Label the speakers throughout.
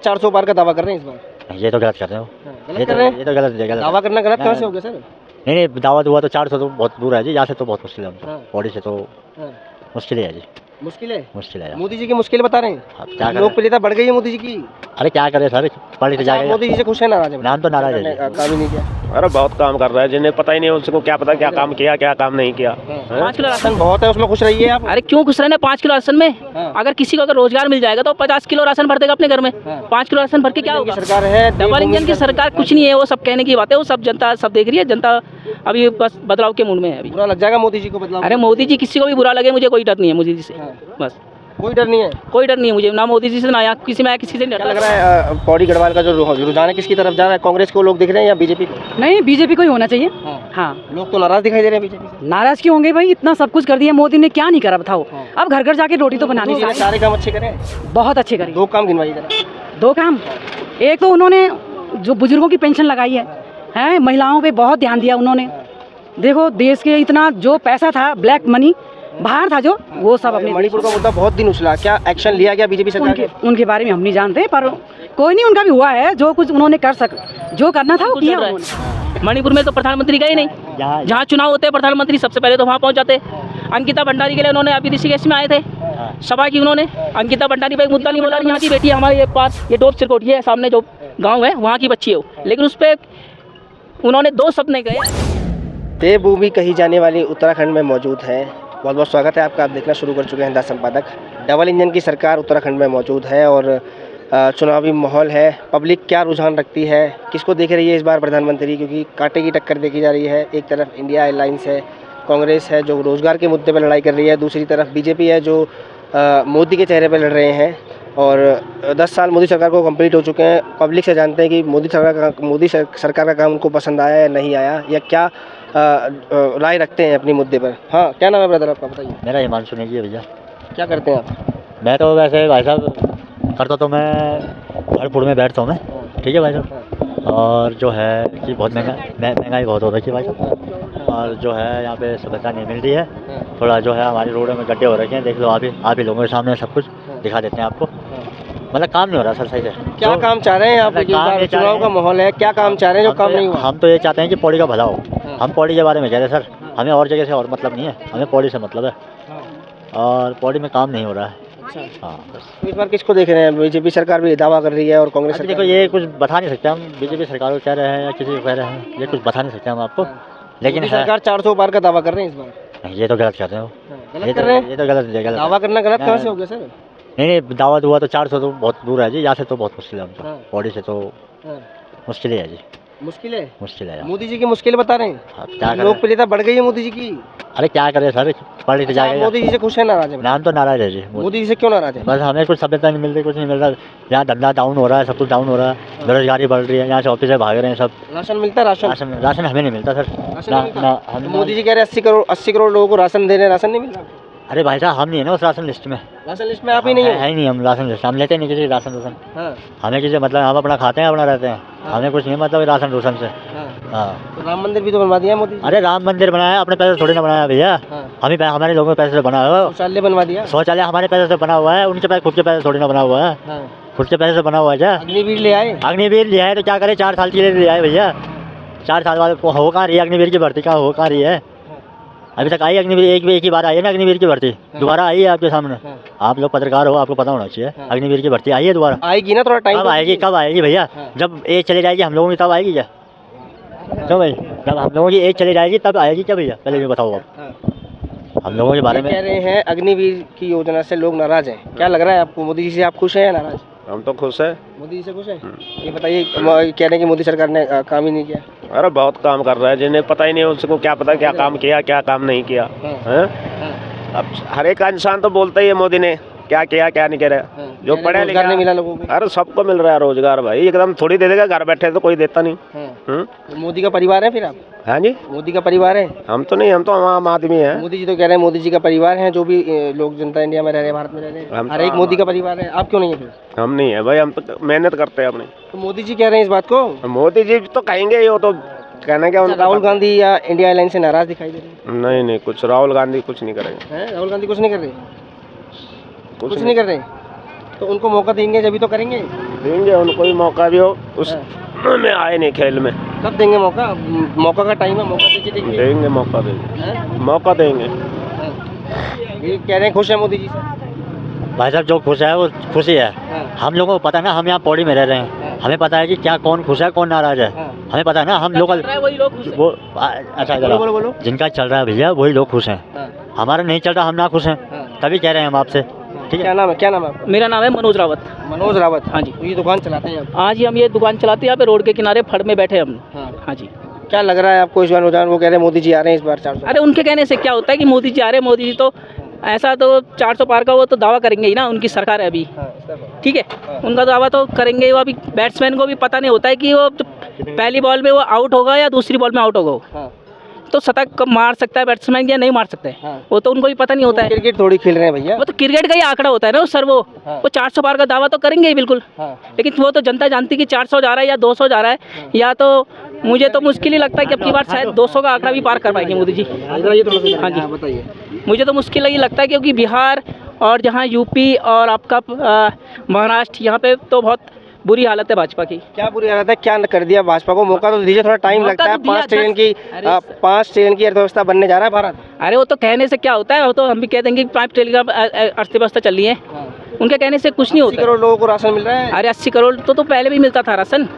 Speaker 1: 400 पार का दावा कर रहे हैं इस बार।
Speaker 2: ये तो गलत कर रहे हो।
Speaker 1: गलत कर रहे हैं।
Speaker 2: ये तो गलत है।
Speaker 1: दावा करना गलत कहाँ से हो गया सर?
Speaker 2: नहीं दावा दुआ तो 400 तो बहुत दूर है जी, यहाँ से तो बहुत मुश्किल है हमको। पौड़ी से तो मुश्किल है जी।
Speaker 1: मुश्किल है।
Speaker 2: है।
Speaker 1: मोदी जी की मुश्किल बता रहे
Speaker 2: अब
Speaker 1: हैं।
Speaker 2: क्या करें?
Speaker 1: लोकप्रियता बढ़ गई है मोदी जी की।
Speaker 2: अरे क्या करे सर, पढ़ी से जाके
Speaker 1: मोदी जी से खुश है नाराज है?
Speaker 2: नाम तो नाराज है।
Speaker 1: काम ही नहीं किया।
Speaker 3: अरे बहुत काम कर रहा है, जिन्हें पता ही नहीं उसको क्या पता क्या काम किया क्या काम नहीं किया।
Speaker 1: 5 किलो राशन बहुत है, उसमें खुश रहिए आप।
Speaker 4: अरे क्यों खुश रहना 5 किलो राशन में? अगर किसी को अगर रोजगार मिल जाएगा तो 50 किलो राशन भर देगा अपने घर में। 5 किलो राशन भर के क्या होगा?
Speaker 1: सरकार है
Speaker 4: डबल इंजन की सरकार कुछ नहीं है, वो सब कहने की बात है, वो सब जनता सब देख रही है। जनता अभी बस बदलाव के मूड में है। अभी
Speaker 1: बुरा लग जाएगा मोदी जी को बदलाव।
Speaker 4: अरे मोदी जी किसी को भी बुरा लगे, मुझे कोई डर नहीं है मोदी जी से। बस
Speaker 1: कोई डर नहीं है।
Speaker 4: कोई डर नहीं है मुझे, ना मोदी जी से ना यहाँ किसी में किसी से नहीं
Speaker 1: क्या
Speaker 4: डर
Speaker 1: लग रहा है पौड़ी गढ़वाल का जो रुझान है किसकी तरफ जा रहा है? कांग्रेस को लोग दिख रहे हैं या बीजेपी को?
Speaker 5: नहीं, बीजेपी को ही होना चाहिए। हाँ,
Speaker 1: लोग तो नाराज दिखाई दे रहे हैं बीजेपी से।
Speaker 5: नाराज क्यों होंगे भाई? इतना सब कुछ कर दिया मोदी ने, क्या नहीं करा बताओ। अब घर घर जाके रोटी तो बनानी चाहिए।
Speaker 1: सारे काम अच्छे करें,
Speaker 5: बहुत अच्छे करे।
Speaker 1: 2 काम गिनवाइए जरा।
Speaker 5: 2 काम, एक तो उन्होंने जो बुजुर्गों की पेंशन लगाई है, महिलाओं पे बहुत ध्यान दिया उन्होंने। देखो देश के इतना जो पैसा था ब्लैक मनी बाहर था जो, वो सब अपने
Speaker 1: मणिपुर का मुद्दा बहुत दिन उछला, क्या एक्शन लिया गया बीजेपी सरकार के?
Speaker 5: उनके बारे में हम नहीं जानते, पर कोई नहीं, उनका भी हुआ है जो कुछ उन्होंने जो करना था वो किया उन्होंने।
Speaker 4: मणिपुर में तो प्रधानमंत्री गए नहीं, जहाँ चुनाव होते हैं प्रधानमंत्री सबसे पहले तो वहाँ पहुँच जाते। अंकिता भंडारी के लिए उन्होंने अभी ऋषिकेश में आए थे सभा की, उन्होंने अंकिता भंडारी पर मुद्दा नहीं बोला। यहाँ की बेटी हमारे ये पास ये डोब सिरकोट है सामने जो गाँव है, वहाँ की बच्ची है वो, लेकिन उस पर उन्होंने 2 शब्द नहीं कहे।
Speaker 1: देवभूमि कही जाने वाली उत्तराखंड में मौजूद है। बहुत बहुत स्वागत है आपका। आप देखना शुरू कर चुके हैं द संपादक। डबल इंजन की सरकार उत्तराखंड में मौजूद है और चुनावी माहौल है। पब्लिक क्या रुझान रखती है, किसको देख रही है इस बार प्रधानमंत्री? क्योंकि कांटे की टक्कर देखी जा रही है। एक तरफ इंडिया एयरलाइंस है, कांग्रेस है जो रोज़गार के मुद्दे पर लड़ाई कर रही है, दूसरी तरफ बीजेपी है जो मोदी के चेहरे पर लड़ रहे हैं। और 10 साल मोदी सरकार को कंप्लीट हो चुके हैं। पब्लिक से जानते हैं कि मोदी सरकार का काम उनको पसंद आया या नहीं आया, या क्या राय रखते हैं अपने मुद्दे पर। हाँ, क्या नाम है ब्रदर आपका, बताइए।
Speaker 2: मेरा हिमांशु नेगी है भैया।
Speaker 1: क्या करते हैं आप?
Speaker 2: मैं तो वैसे भाई साहब करता तो मैं भरपूर में बैठता हूँ मैं, ठीक है भाई साहब। और जो है कि बहुत महंगाई बहुत हो रही है भाई साहब, और जो है यहाँ पे सुविधा नहीं मिल रही है। थोड़ा जो है हमारी रोडों में गड्ढे हो रखे हैं, देख लो आप ही लोगों के सामने सब कुछ दिखा देते हैं आपको। मतलब काम नहीं हो रहा सर सही से। क्या काम चाह रहे हैं आप? चुनाव का माहौल है, क्या काम चाह रहे हैं जो काम नहीं हुआ? हम तो ये चाहते हैं कि पौड़ी का भला हो। हम पौड़ी के बारे में कह रहे हैं सर, हमें और जगह से और मतलब नहीं है, हमें पौड़ी से मतलब है। और पौड़ी में काम नहीं हो रहा है। हाँ,
Speaker 1: तो इस बार किसको देख रहे हैं? बीजेपी सरकार भी दावा कर रही है और कांग्रेस सरकार।
Speaker 2: देखो ये कुछ बता नहीं सकते हम, बीजेपी सरकार को कह रहे हैं या किसी को कह रहे हैं, ये कुछ बता नहीं सकते हम आपको। लेकिन
Speaker 1: सरकार 400 पार का दावा कर रहे हैं इस बार।
Speaker 2: ये तो गलत कर रहे हो।
Speaker 1: गलत कर रहे हैं।
Speaker 2: ये तो गलत है।
Speaker 1: दावा करना गलत कहाँ से हो गया सर?
Speaker 2: नहीं दावा दुआ तो 400 तो बहुत दूर है जी, यहाँ से तो बहुत मुश्किल है हमको। पौड़ी से तो मुश्किल है जी। मुश्किल है।
Speaker 1: मोदी जी की मुश्किल बता रहे हैं।
Speaker 2: अब क्या करें?
Speaker 1: लोकप्रियता बढ़ गई है मोदी जी की।
Speaker 2: अरे क्या करे सर, पढ़ी से जाके
Speaker 1: मोदी जी से खुश है नाराज है?
Speaker 2: नाम तो नाराज है जी।
Speaker 1: मोदी जी से क्यों नाराज है?
Speaker 2: बस हमें कुछ सभ्यता नहीं मिल रही, कुछ नहीं मिल रहा। यहाँ धंधा डाउन हो रहा है, सब कुछ डाउन हो रहा है, बेरोजगारी बढ़ रही है, यहाँ से ऑफिस से भाग रहे हैं सब।
Speaker 1: राशन मिलता है?
Speaker 2: राशन हमें नहीं मिलता सर।
Speaker 1: मोदी जी कह रहे हैं 80 करोड़ लोगों को राशन दे रहे हैं, राशन नहीं मिल रहा।
Speaker 2: अरे भाई साहब हम नहीं है ना उस राशन लिस्ट में।
Speaker 1: राशन लिस्ट में आप ही नहीं है?
Speaker 2: नहीं, हम राशन लिस्ट हम लेते नहीं किसी राशन। हमें किसी मतलब हम अपना खाते हैं, अपना रहते हैं। हमें कुछ नहीं मतलब राशन रूसन से।
Speaker 1: तो राम मंदिर भी तो बनवा दिया मोदी।
Speaker 2: अरे राम मंदिर बनाया, अपने पैसे थोड़ी ना बनाया भैया। हम ही हमारे लोगों के पैसे से बना हुआ है।
Speaker 1: शौचालय बनवा दिया।
Speaker 2: शौचालय हमारे पैसे से बना हुआ है, उनके पैसे खुद के पैसे थोड़ी ना बना हुआ है। खुद के पैसे से बना हुआ है क्या?
Speaker 1: अग्निवीर ले आए?
Speaker 2: अग्निवीर ले आए तो क्या करे, 4 साल के लिए ले आए भैया। 4 साल बाद हो कहाँ रही है अग्निवीर की भर्ती? कहाँ हो कहाँ रही है? अभी तक आई अग्निवीर? एक ही बार आई है ना अग्निवीर की भर्ती, दोबारा आई है आपके सामने। आप लोग पत्रकार हो, आपको पता होना चाहिए। अग्निवीर की भर्ती आई है दोबारा?
Speaker 1: आएगी ना, थोड़ा टाइम।
Speaker 2: कब आएगी भैया? जब एज चली जाएगी हम लोगों की तब आएगी क्या? क्यों भाई, जब हम लोगों की एज चली जाएगी तब आएगी क्या भैया? पहले ये बताओ आप। हम लोगों के बारे में
Speaker 1: कह रहे हैं अग्निवीर की योजना से लोग नाराज हैं। क्या लग रहा है आपको, मोदी जी से आप खुश हैं या नाराज?
Speaker 3: हम तो खुश है।
Speaker 1: मोदी जी से खुश है। ये बताइए, कह रहे हैं कि मोदी सरकार ने काम ही नहीं किया।
Speaker 3: अरे बहुत काम कर रहा है, जिन्हें पता ही नहीं उसको क्या पता क्या काम किया क्या काम नहीं किया। अब हर एक इंसान तो बोलता ही है मोदी ने क्या किया क्या नहीं करा। जो पढ़े लिखे
Speaker 1: नहीं मिला लोगों को।
Speaker 3: अरे सबको मिल रहा है रोजगार भाई, एकदम थोड़ी दे देगा, घर बैठे तो कोई देता नहीं।
Speaker 1: तो मोदी का परिवार है फिर आप?
Speaker 3: हाँ जी,
Speaker 1: मोदी का परिवार है।
Speaker 3: हम तो नहीं, हम तो आम आदमी है।
Speaker 1: मोदी जी तो कह रहे हैं मोदी जी का परिवार है, जो भी लोग जनता इंडिया में रह रहे हैं, भारत में रह रहे हैं, हर एक मोदी का परिवार है। आप क्यों नहीं है फिर?
Speaker 3: हम नहीं है भाई, हम तो मेहनत करते हैं अपनी।
Speaker 1: तो मोदी जी कह रहे हैं इस बात को?
Speaker 3: मोदी जी तो कहेंगे ही, वो तो कहना क्या उनका।
Speaker 1: राहुल गांधी या इंडिया एयरलाइंस से नाराज दिखाई दे रहे हैं?
Speaker 3: नहीं कुछ राहुल गांधी कुछ नहीं करेंगे।
Speaker 1: राहुल गांधी कुछ नहीं कर रहे? कुछ नहीं कर रहे तो उनको मौका देंगे जब तो करेंगे।
Speaker 3: देंगे उनको भी मौका भी हो, उस में आए नहीं खेल में।
Speaker 1: कब देंगे मौका? मौका का टाइम है, मौका देंगे।
Speaker 3: देंगे मौका देंगे, मौका देंगे।
Speaker 1: ये कह रहे हैं खुश है मोदी जी से?
Speaker 2: भाई साहब जो खुश है वो खुशी है। हम लोगों को पता है ना, हम यहाँ पौड़ी में रह रहे हैं, हमें पता है कि क्या कौन खुश है कौन नाराज है। हमें पता है ना, हम लोग
Speaker 4: वही लोग खुश हैं।
Speaker 2: वो अच्छा
Speaker 1: बोलो।
Speaker 2: जिनका चल रहा है भैया वही लोग खुश हैं। हमारा नहीं चल रहा, हम ना खुश हैं, तभी कह रहे हैं हम आपसे। ठीक है,
Speaker 1: क्या नाम है? क्या नाम है आपका?
Speaker 4: मेरा नाम है मनोज रावत।
Speaker 1: मनोज रावत।
Speaker 4: हाँ जी।
Speaker 1: तो ये दुकान चलाते हैं आप?
Speaker 4: आज ही हम ये दुकान चलाते हैं, यहाँ पे रोड के किनारे फड़ में बैठे हम। हाँ जी।
Speaker 1: क्या लग रहा है आपको इस बार रुझान? वो कह रहे हैं मोदी जी आ रहे हैं इस बार 400।
Speaker 4: अरे उनके कहने से क्या होता है कि मोदी जी आ रहे हैं, मोदी जी तो ऐसा तो 400 पार का वो तो दावा करेंगे ही ना, उनकी सरकार है अभी। ठीक है, उनका दावा तो करेंगे। वो अभी बैट्समैन को भी पता नहीं होता है कि वो पहली बॉल में वो आउट होगा या दूसरी बॉल में आउट होगा। तो शतक मार सकता है बैट्समैन या नहीं मार सकता है, वो तो उनको भी पता नहीं होता है।
Speaker 1: क्रिकेट थोड़ी खेल रहे हैं भैया।
Speaker 4: वो तो क्रिकेट का ही आंकड़ा होता है ना सर। वो 400 पार का दावा तो करेंगे ही बिल्कुल, लेकिन वो तो जनता जानती कि 400 जा रहा है या 200 जा रहा है, या तो मुझे तो मुश्किल ही लगता है कि अब की बार शायद 200 का आंकड़ा भी पार कर पाएंगे मोदी जी। हाँ जी,
Speaker 1: बताइए।
Speaker 4: मुझे तो मुश्किल ही लगता है, क्योंकि बिहार और जहाँ यूपी और आपका महाराष्ट्र, यहाँ पे तो बहुत बुरी हालत है भाजपा की।
Speaker 1: क्या बुरी हालत है? क्या कर दिया भाजपा को? मौका तो दीजिए, थोड़ा टाइम लगता है। 5 ट्रिलियन की अर्थव्यवस्था बनने जा रहा है भारत।
Speaker 4: अरे वो तो कहने से क्या होता है, वो तो हम भी कह देंगे 5 ट्रिलियन का अर्थव्यवस्था चल रही है। उनके कहने से कुछ नहीं होता।
Speaker 1: 80 करोड़ लोगों को राशन मिल रहा है।
Speaker 4: अरे 80 करोड़ तो पहले भी मिलता था राशन।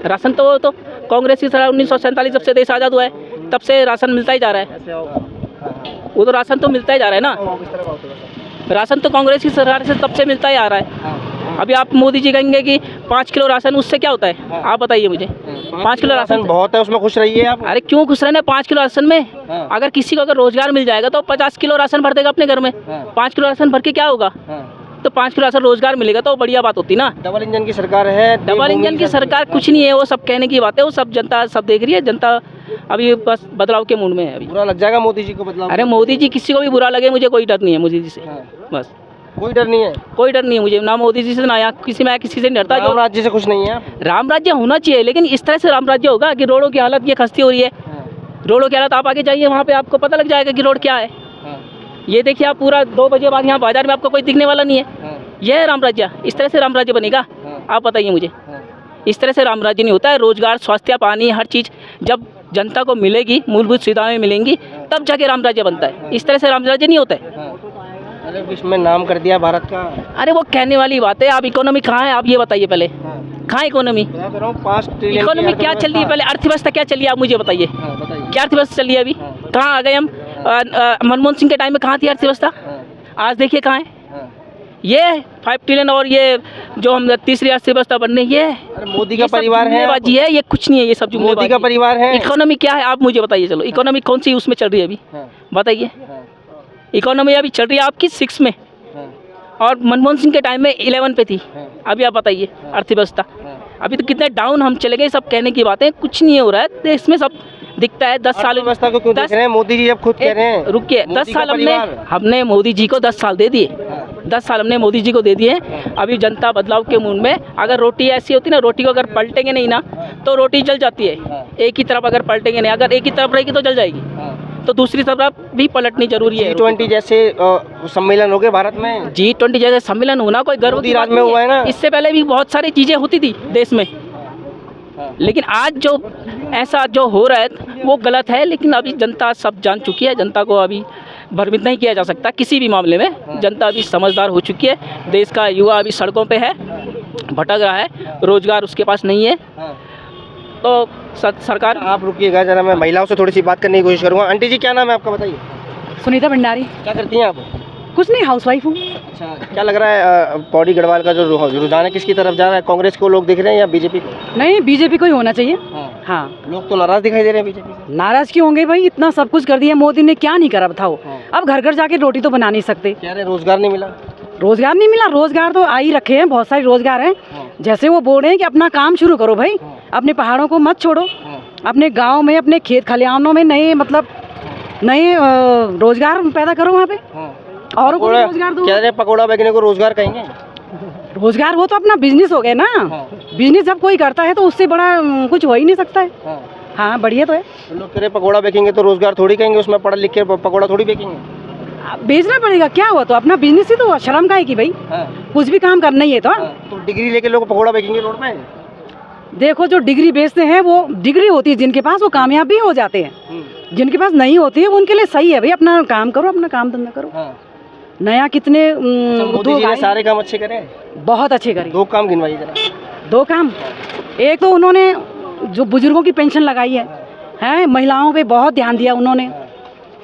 Speaker 4: राशन तो वो तो कांग्रेस की सरकार 1947 जब से देश आज़ाद हुआ है तब से राशन मिलता ही जा रहा है। वो तो राशन तो मिलता ही जा रहा है ना। राशन तो कांग्रेस की सरकार से तब से मिलता ही आ रहा है। अभी आप मोदी जी कहेंगे कि 5 किलो राशन, उससे क्या होता है? आप बताइए मुझे। 5 किलो राशन
Speaker 1: बहुत है, उसमें खुश रहिए आप।
Speaker 4: अरे क्यों खुश रहना है 5 किलो राशन में? अगर किसी को अगर रोजगार मिल जाएगा तो 50 किलो राशन भर देगा अपने घर में। 5 किलो राशन भर के क्या होगा? तो 5 किलो राशन रोजगार मिलेगा तो बढ़िया बात होती ना।
Speaker 1: डबल इंजन की सरकार है।
Speaker 4: डबल इंजन की सरकार कुछ नहीं है, वो सब कहने की बात है। वो सब जनता सब देख रही है। जनता अभी बस बदलाव के मूड में है। अभी
Speaker 1: बुरा लग जाएगा मोदी जी को बदलाव?
Speaker 4: अरे मोदी जी किसी को भी बुरा लगे, मुझे कोई डर नहीं है मोदी जी से। बस
Speaker 1: कोई डर नहीं है?
Speaker 4: कोई डर नहीं है मुझे, ना मोदी जी से ना यहाँ किसी से नहीं डरता।
Speaker 1: राम राज्य से खुश नहीं है आप?
Speaker 4: राम राज्य होना चाहिए, लेकिन इस तरह से राम राज्य होगा कि रोडों की हालत ये खस्ती हो रही है। रोडों की हालत, आप आगे जाइए वहाँ पे आपको पता लग जाएगा कि रोड क्या है। ये देखिए आप पूरा 2 बजे बाद यहाँ बाजार में आपको कोई दिखने वाला नहीं है। यह है राम राज्य। इस तरह से राम राज्य बनेगा? आप बताइए मुझे। इस तरह से राम राज्य नहीं होता है। रोजगार, स्वास्थ्य, पानी, हर चीज़ जब जनता को मिलेगी, मूलभूत सुविधाएं मिलेंगी, तब जाके राम राज्य बनता है। इस तरह से राम राज्य नहीं होता है।
Speaker 1: अरे इसमें नाम कर दिया भारत का।
Speaker 4: अरे वो कहने वाली बात है। आप इकोनॉमी कहाँ है, आप ये बताइए पहले। कहाँ इकोनॉमी?
Speaker 1: 5 ट्रिलियन
Speaker 4: इकोनॉमी क्या चल रही है? पहले अर्थव्यवस्था क्या चल रही है, आप मुझे बताइए। क्या अर्थव्यवस्था चल रही है अभी? कहाँ आ गए हम? मनमोहन सिंह के टाइम में कहाँ थी अर्थव्यवस्था? आज देखिए कहाँ है। ये 5 ट्रिलियन और ये जो हम तीसरी अर्थव्यवस्था बनने, ये
Speaker 1: मोदी का परिवार है।
Speaker 4: है ये, कुछ नहीं है ये सब जुमलेबाजी।
Speaker 1: मोदी का परिवार है।
Speaker 4: इकोनॉमी क्या है आप मुझे बताइए। चलो इकोनॉमी कौन सी उसमें चल रही है अभी, बताइए। इकोनॉमी अभी चल रही है आपकी 6 में, और मनमोहन सिंह के टाइम में 11 पे थी। अभी आप बताइए अर्थव्यवस्था। अभी तो कितने डाउन हम चले गए। सब कहने की बातें, कुछ नहीं हो रहा है देश में। सब दिखता है 10 साल
Speaker 1: व्यवस्था को क्यों देख रहे हैं? मोदी जी अब खुद कह रहे हैं।
Speaker 4: रुकिए, 10 साल हमने मोदी जी को 10 साल दे दिए। 10 साल हमने मोदी जी को दे दिए। अभी जनता बदलाव के मूड में। अगर रोटी ऐसी होती ना, रोटी को अगर पलटेंगे नहीं ना तो रोटी जल जाती है। एक ही तरफ अगर पलटेंगे नहीं, अगर एक ही तरफ रहेगी तो जल जाएगी, तो दूसरी तरफ भी पलटनी जरूरी है।
Speaker 1: G20 जैसे सम्मेलन हो गए भारत में।
Speaker 4: G20 जैसे सम्मेलन होना कोई गर्व की बात
Speaker 1: में हुआ है ना।
Speaker 4: इससे पहले भी बहुत सारी चीज़ें होती थी देश में, लेकिन आज जो ऐसा जो हो रहा है वो गलत है। लेकिन अभी जनता सब जान चुकी है। जनता को अभी भ्रमित नहीं किया जा सकता किसी भी मामले में। जनता अभी समझदार हो चुकी है। देश का युवा अभी सड़कों पे है, भटक रहा है, रोजगार उसके पास नहीं है। तो सरकार।
Speaker 1: आप रुकिएगा जरा, मैं महिलाओं से थोड़ी सी बात करने की कोशिश करूँगा। आंटी जी क्या नाम है आपका, बताइए।
Speaker 5: सुनीता भंडारी।
Speaker 1: क्या करती हैं आप?
Speaker 5: कुछ नहीं, हाउसवाइफ हूँ।
Speaker 1: अच्छा, क्या लग रहा है पौड़ी गढ़वाल का जो रुझान है किसकी तरफ जा रहा है? कांग्रेस को लोग दिख रहे हैं या बीजेपी को?
Speaker 5: नहीं, बीजेपी को ही होना चाहिए। हाँ।
Speaker 1: लोग तो नाराज दिखाई दे रहे हैं बीजेपी से।
Speaker 5: नाराज क्यों होंगे भाई? इतना सब कुछ कर दिया मोदी ने, क्या नहीं करा बताओ। अब घर घर जाके रोटी तो बना नहीं सकते।
Speaker 1: कह रहे रोजगार नहीं मिला।
Speaker 5: रोजगार नहीं मिला? रोजगार तो आ ही रखे हैं, बहुत सारे रोजगार हैं। जैसे वो बोल रहे हैं कि अपना काम शुरू करो भाई, अपने पहाड़ों को मत छोड़ो, अपने गाँव में, अपने खेत खलिहानों में नए नए रोजगार पैदा करो वहाँ पे, और को रोजगार दो।
Speaker 1: कह रहे पकौड़ा बेचने को रोजगार कहेंगे?
Speaker 5: रोजगार वो तो अपना बिजनेस हो गया ना। बिजनेस जब कोई करता है तो उससे बड़ा कुछ हो ही नहीं सकता है। हाँ, बढ़िया तो है।
Speaker 1: लोग कह रहे पकौड़ा बेचेंगे तो रोजगार थोड़ी कहेंगे, उसमें पढ़ लिख के पकौड़ा थोड़ी बेचेंगे।
Speaker 5: बेचना पड़ेगा, क्या हुआ, तो अपना बिजनेस ही तो हुआ, शर्म काहे की भाई, कुछ भी काम करना ही है
Speaker 1: तो डिग्री लेके लोग पकौड़ा बेचेंगे रोड पे।
Speaker 5: देखो जो डिग्री बेचते हैं वो डिग्री होती है जिनके पास, वो कामयाब भी हो जाते हैं, जिनके पास नहीं होती है वो उनके लिए सही है भाई, अपना काम करो, अपना काम धंधा करो। नया कितने
Speaker 1: मोदी जी ने सारे काम अच्छे करे,
Speaker 5: बहुत अच्छे करे।
Speaker 1: 2 काम गिनवाइए जरा।
Speaker 5: 2 काम, एक तो उन्होंने जो बुजुर्गों की पेंशन लगाई है, महिलाओं पे बहुत ध्यान दिया उन्होंने।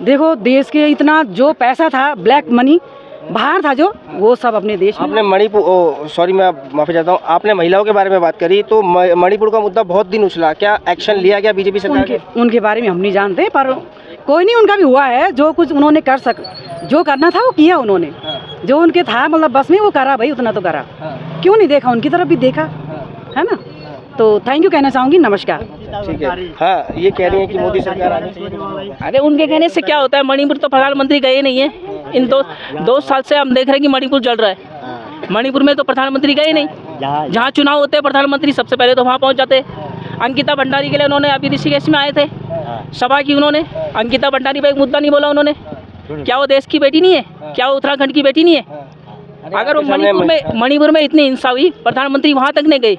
Speaker 5: देखो देश के इतना जो पैसा था ब्लैक मनी बाहर था जो, वो सब अपने देश में।
Speaker 1: आपने मणिपुर, सॉरी मैं माफी चाहता हूँ, आपने महिलाओं के बारे में बात करी, तो मणिपुर का मुद्दा बहुत दिन उछला, क्या एक्शन लिया गया बीजेपी सरकार?
Speaker 5: उनके बारे में हम नहीं जानते, पर कोई नहीं, उनका भी हुआ है, जो कुछ उन्होंने जो करना था वो किया उन्होंने, जो उनके था मतलब बस में वो करा भाई, उतना तो करा, क्यों नहीं देखा, उनकी तरफ भी देखा है ना। तो थैंक यू कहना चाहूँगी, नमस्कार।
Speaker 1: ठीक है। हाँ, ये कह रही है कि मोदी सरकार आनी चाहिए।
Speaker 4: अरे उनके कहने से क्या होता है, मणिपुर तो प्रधानमंत्री गए नहीं है, इन 2 साल से हम देख रहे हैं कि मणिपुर जल रहा है। मणिपुर में तो प्रधानमंत्री गए नहीं, जहाँ चुनाव होते हैं प्रधानमंत्री सबसे पहले तो वहाँ पहुँच जाते। अंकिता भंडारी के लिए उन्होंने अभी ऋषिकेश में आए थे, सभा की उन्होंने, अंकिता भंडारी पर एक मुद्दा नहीं बोला उन्होंने। क्या वो देश की बेटी नहीं है, क्या वो उत्तराखंड की बेटी नहीं है? अगर वो मणिपुर में इतनी हिंसा हुई, प्रधानमंत्री वहाँ तक नहीं गए,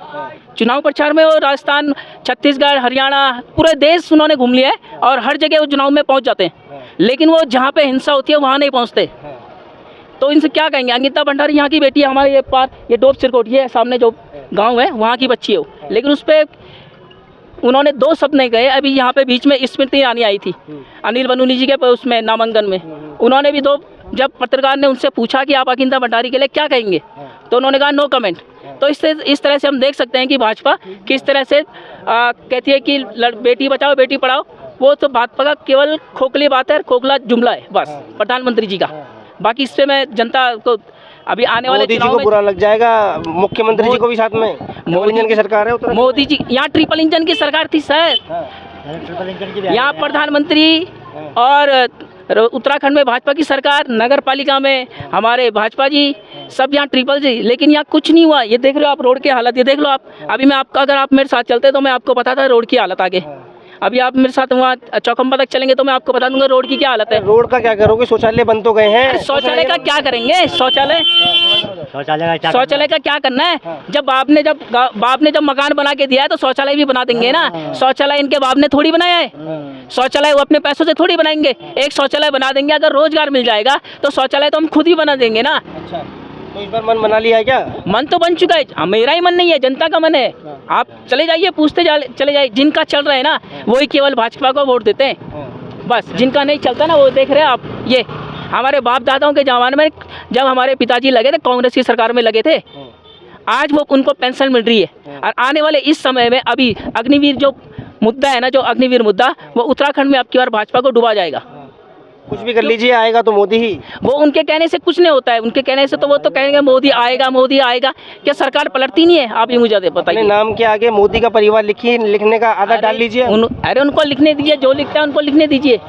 Speaker 4: चुनाव प्रचार में वो राजस्थान, छत्तीसगढ़, हरियाणा, पूरे देश उन्होंने घूम लिया है और हर जगह वो चुनाव में पहुँच जाते हैं, लेकिन वो जहाँ पे हिंसा होती है वहाँ नहीं पहुँचते। तो इनसे क्या कहेंगे? अंकिता भंडारी यहाँ की बेटी है, हमारे ये डोब चिरकोट, ये सामने जो गाँव है वहाँ की बच्ची है वो, लेकिन उस पर उन्होंने 2 शब्द नहीं कहे। अभी यहाँ पे बीच में स्मृति ईरानी आई थी अनिल बलूनी जी के उसमें नामांकन में, उन्होंने भी जब पत्रकार ने उनसे पूछा कि आप अंकिता भंडारी के लिए क्या कहेंगे, तो उन्होंने कहा नो कमेंट। तो इस तरह से हम देख सकते हैं कि भाजपा किस तरह से कहती है कि बेटी बचाओ बेटी पढ़ाओ, वो तो भाजपा का केवल खोखली बात है, खोखला जुमला है बस प्रधानमंत्री जी का। बाकी इससे मैं जनता को अभी आने वाले
Speaker 1: मोदी जी को बुरा लग जाएगा, मुख्यमंत्री जी को भी साथ में, मोदी इंजन की सरकार है,
Speaker 4: मोदी जी यहाँ ट्रिपल इंजन की सरकार थी सर, यहाँ प्रधानमंत्री और उत्तराखंड में भाजपा की सरकार, नगर पालिका में हमारे भाजपा जी, सब यहाँ ट्रिपल जी, लेकिन यहाँ कुछ नहीं हुआ। ये देख लो आप रोड की हालत, ये देख लो आप। अभी मैं आपका, अगर आप मेरे साथ चलते तो मैं आपको बताता रोड की हालत आगे। अभी आप मेरे साथ वहाँ चौकम्बा तक चलेंगे तो मैं आपको बता दूंगा रोड की क्या हालत है।
Speaker 1: रोड का क्या करोगे? शौचालय बंद तो गए हैं।
Speaker 4: शौचालय का क्या करेंगे? शौचालय का क्या करना है? जब बाप ने जब मकान बना के दिया है तो शौचालय भी बना देंगे ना। शौचालय इनके बाप ने थोड़ी बनाया है, शौचालय वो अपने पैसों से थोड़ी बनाएंगे। एक शौचालय बना देंगे, अगर रोजगार मिल जाएगा तो शौचालय तो हम खुद ही बना देंगे ना।
Speaker 1: तो इस बार मन बना लिया है क्या?
Speaker 4: मन तो बन चुका है, मेरा ही मन नहीं है, जनता का मन है। आप चले जाइए, पूछते चले जाइए, जिनका चल रहा है ना वही केवल भाजपा को वोट देते हैं बस। जिनका नहीं चलता ना वो देख रहे हैं आप। ये हमारे बाप दादाओं के जमाने में जब हमारे पिताजी लगे थे, कांग्रेस की सरकार में लगे थे, आज वो उनको पेंशन मिल रही है। और आने वाले इस समय में अभी अग्निवीर जो मुद्दा है ना, जो अग्निवीर मुद्दा, वो उत्तराखंड में अब की बार भाजपा को डुबा जाएगा।
Speaker 1: कुछ भी कर लीजिए, आएगा तो मोदी ही।
Speaker 4: वो उनके कहने से कुछ नहीं होता है, उनके कहने से तो वो तो कहेंगे मोदी आएगा मोदी आएगा। क्या सरकार पलटती नहीं है? आप ही मुझे बताइए।
Speaker 1: नाम के आगे मोदी का परिवार लिखने का आदत डाल लीजिए।
Speaker 4: अरे उनको लिखने दीजिए, जो लिखता है उनको लिखने दीजिए।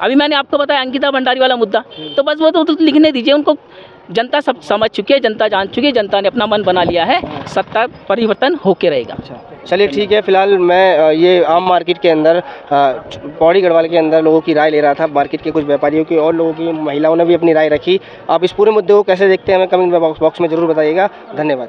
Speaker 4: अभी मैंने आपको बताया अंकिता भंडारी वाला मुद्दा, तो बस वो तो लिखने दीजिए उनको। जनता सब समझ चुकी है, जनता जान चुकी है, जनता ने अपना मन बना लिया है, सत्ता परिवर्तन होके रहेगा।
Speaker 1: चलिए ठीक है, फिलहाल मैं ये आम मार्केट के अंदर पौड़ी गढ़वाल के अंदर लोगों की राय ले रहा था, मार्केट के कुछ व्यापारियों की और लोगों की, महिलाओं ने भी अपनी राय रखी। आप इस पूरे मुद्दे को कैसे देखते हैं हमें कमेंट बॉक्स में ज़रूर बताइएगा। धन्यवाद।